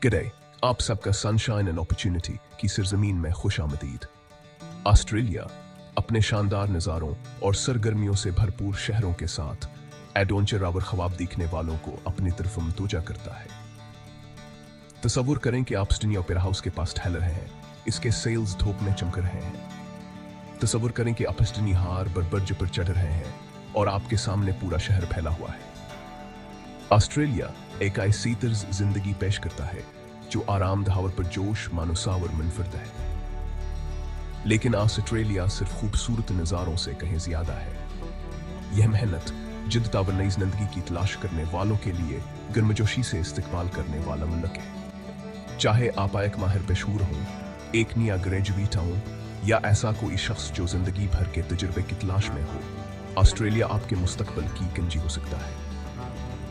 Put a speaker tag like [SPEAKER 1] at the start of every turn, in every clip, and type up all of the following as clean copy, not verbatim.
[SPEAKER 1] गडे आप सबका सनशाइन एंड अपॉर्चुनिटी की सरजमीन में खुश आमदीद। ऑस्ट्रेलिया अपने शानदार नज़ारों और सरगर्मियों से भरपूर शहरों के साथ एडवेंचर और ख्वाब देखने वालों को अपनी तरफ मतवज्जा करता है। तसव्वुर करें कि आप सिडनी ओपेरा हाउस के पास ठहर रहे हैं, इसके सेल्स धूप में चमक रहे हैं। तसव्वुर करें कि आप सिडनी हार बर्ज पर चढ़ रहे हैं और आपके सामने पूरा शहर फैला हुआ है। ऑस्ट्रेलिया एक ऐसी तर्ज जिंदगी पेश करता है जो आरामदह और पुरजोश मानुसावर मुनफरद है, लेकिन ऑस्ट्रेलिया सिर्फ खूबसूरत नज़ारों से कहीं ज्यादा है। यह मेहनत जिद्दत और नई जिंदगी की तलाश करने वालों के लिए गर्मजोशी से इस्तकबाल करने वाला मुल्क है। चाहे आप एक माहिर पेशूर हों, एक नया ग्रेजुएट हों या ऐसा कोई शख्स जो जिंदगी भर के तजुर्बे की तलाश में हो, ऑस्ट्रेलिया आपके मुस्तकबिल की कंजी हो सकता है।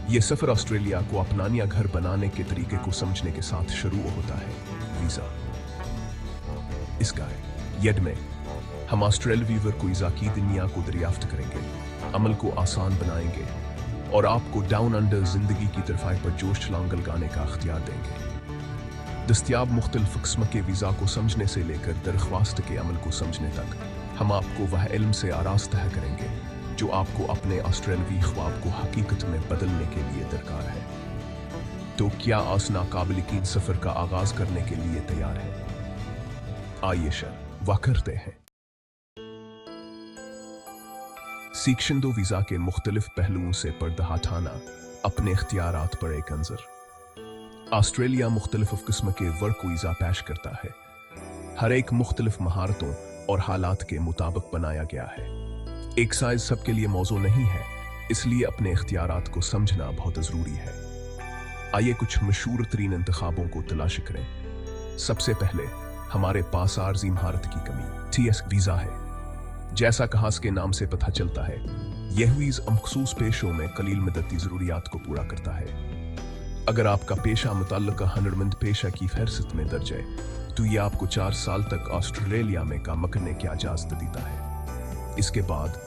[SPEAKER 1] ये सफर ऑस्ट्रेलिया को अपना नया घर बनाने के तरीके को समझने के साथ शुरू होता है। वीजा इसका यड में हम ऑस्ट्रेलिया वीवर को वीजा की दुनिया को दरियाफ्त करेंगे, अमल को आसान बनाएंगे और आपको डाउन अंडर जिंदगी की तरफ पर जोश छलांग लगाने का अख्तियार देंगे। दस्तयाब मुख्तलिफ किस्म के वीजा को समझने से लेकर दरख्वास्त के अमल को समझने तक हम आपको वह इल्म से आरास्ता करेंगे जो आपको अपने ऑस्ट्रेलवी ख्वाब को हकीकत में बदलने के लिए दरकार है। तो क्या आस नाकाबिल यकीन सफर का आगाज करने के लिए तैयार है? आइए वाह करते हैं। सीक्शन 2 वीजा के मुख्तलिफ पहलुओं से पर्दा हटाना, अपने इख्तियारात पर एक नजर। ऑस्ट्रेलिया मुख्तलिफ किस्म के वर्क वीजा पेश करता है, हर एक मुख्तलिफ महारतों और हालात के मुताबिक बनाया गया है। एक साइज सबके लिए मौजू नहीं है, इसलिए अपने इख्तियारात को समझना बहुत ज़रूरी है। आइए कुछ मशहूर तरीन इंतखाबों को तलाश करें। सबसे पहले हमारे पास आर्जी महारत की कमी TS वीज़ा है। जैसा कहा इसके नाम से पता चलता है, यह वीज़ा मखसूस पेशों में कलील मदती ज़रूरियात को पूरा करता है। अगर आपका पेशा मुतल्लिका हुनरमंद पेशा की फहरिस्त में दर्ज है तो यह आपको 4 साल तक ऑस्ट्रेलिया में काम करने की इजाज़त देता है। इसके बाद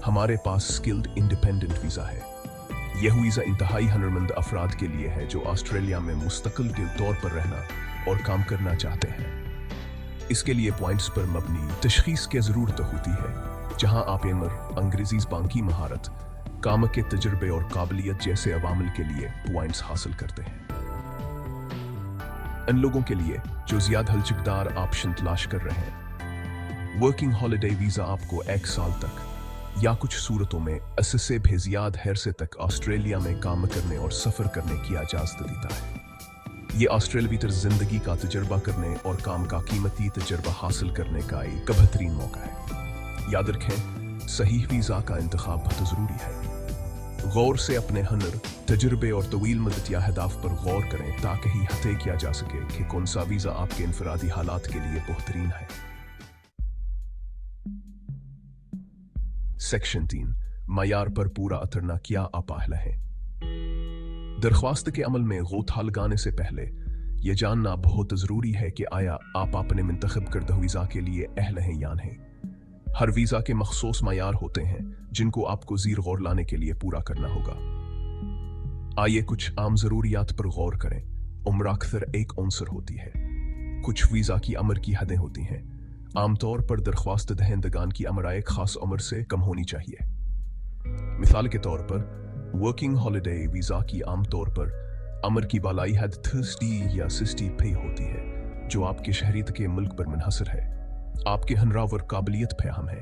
[SPEAKER 1] हमारे पास स्किल्ड इंडिपेंडेंट वीज़ा है। यह वीज़ा इंतहाई हुनरमंद अफराद के लिए है जो ऑस्ट्रेलिया में मुस्तकिल के तौर पर रहना और काम करना चाहते हैं। इसके लिए पॉइंट्स पर मबनी तशखीस की ज़रूरत होती है, जहां आप अंग्रेज़ी ज़बान महारत, काम के तजुर्बे और काबिलियत जैसे अवामिल के लिए पॉइंट्स हासिल करते हैं। इन लोगों के लिए जो ज़्यादा हलचकदार ऑप्शन तलाश कर रहे हैं, वर्किंग हॉलिडे वीज़ा आपको 1 साल तक या कुछ सूरतों में 80 से भी ज़्यादा अरसे तक ऑस्ट्रेलिया में काम करने और सफ़र करने की इजाज़त देता है। ये ऑस्ट्रेलवी तर्ज ज़िंदगी का तजर्बा करने और काम का कीमती तजर्बा हासिल करने का एक बेहतरीन मौका है। याद रखें, सही वीज़ा का इंतखाब बहुत ज़रूरी है। गौर से अपने हुनर, तजर्बे और तवील मदत या अहदाफ पर गौर करें ताकि ही तय किया जा सके कि कौन सा वीज़ा आपके इनफरादी हालात के लिए बेहतरीन है। सेक्शन 3 मयार पर पूरा उतरना क्या आप अहल हैं? दरख्वास्त के अमल में गोथा लगाने से पहले यह जानना बहुत ज़रूरी है कि आया आप अपने मुंतखब करदा वीज़ा के लिए अहल हैं या नहीं। हर वीज़ा के मखसूस मयार होते हैं जिनको आपको ज़ीर गौर लाने के लिए पूरा करना होगा। आइए कुछ आम ज़रूरियात पर गौर करें। उम्र अक्सर एक अंसर होती है। कुछ वीज़ा की उम्र की हदें होती हैं। आमतौर पर दरख्वास्त दहंदगान की उम्र एक खास उम्र से कम होनी चाहिए। मिसाल के तौर पर वर्किंग हॉलिडे वीज़ा की आमतौर पर उम्र की बालाई हद 30 या 60 पे होती है, जो आपके शहरियत के मुल्क पर मुनहसर है। आपके हुनर काबिलियत पे हम है।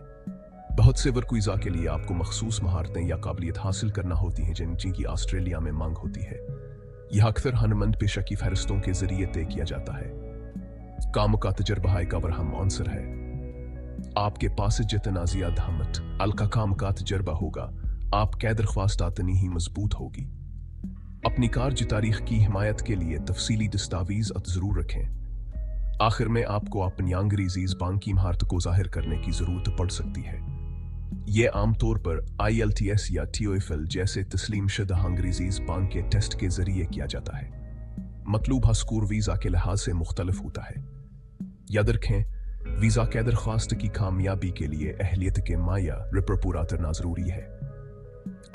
[SPEAKER 1] बहुत से वर्क वीज़ा के लिए आपको मखसूस महारतें या काबिलियत हासिल करना होती हैं जिनकी ऑस्ट्रेलिया में मांग होती है। यह अक्सर हुनरमंद पेशा की फहरिस्तों के जरिए तय किया जाता है। काम का तजर्बा एक अहम आंसर है। आपके पास जितना ज्यादा हमत अलका काम का तजर्बा होगा, आपकी दरख्वास्त उतनी ही मजबूत होगी। अपनी कारज तारीख की हिमायत के लिए तफसीली दस्तावेज जरूर रखें। आखिर में आपको अपनी अंग्रेजी ज़बान की महारत को जाहिर करने की जरूरत पड़ सकती है। यह आमतौर पर IELTS या TOEFL जैसे तस्लीम शुदा अंग्रेजी ज़बान के टेस्ट के जरिए किया जाता है। मतलूबा स्कोर वीज़ा के लिहाज से मुख्तलिफ होता है। याद रखें, वीज़ा के दरख्वास्त की कामयाबी के लिए अहलियत के माया पर पूरा करना ज़रूरी है।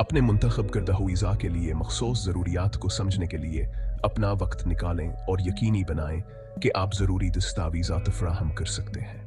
[SPEAKER 1] अपने मुंतखब करदा वीज़ा के लिए मखसूस ज़रूरियात को समझने के लिए अपना वक्त निकालें और यकीनी बनाएं कि आप ज़रूरी दस्तावेज़ात फ़राहम कर सकते हैं।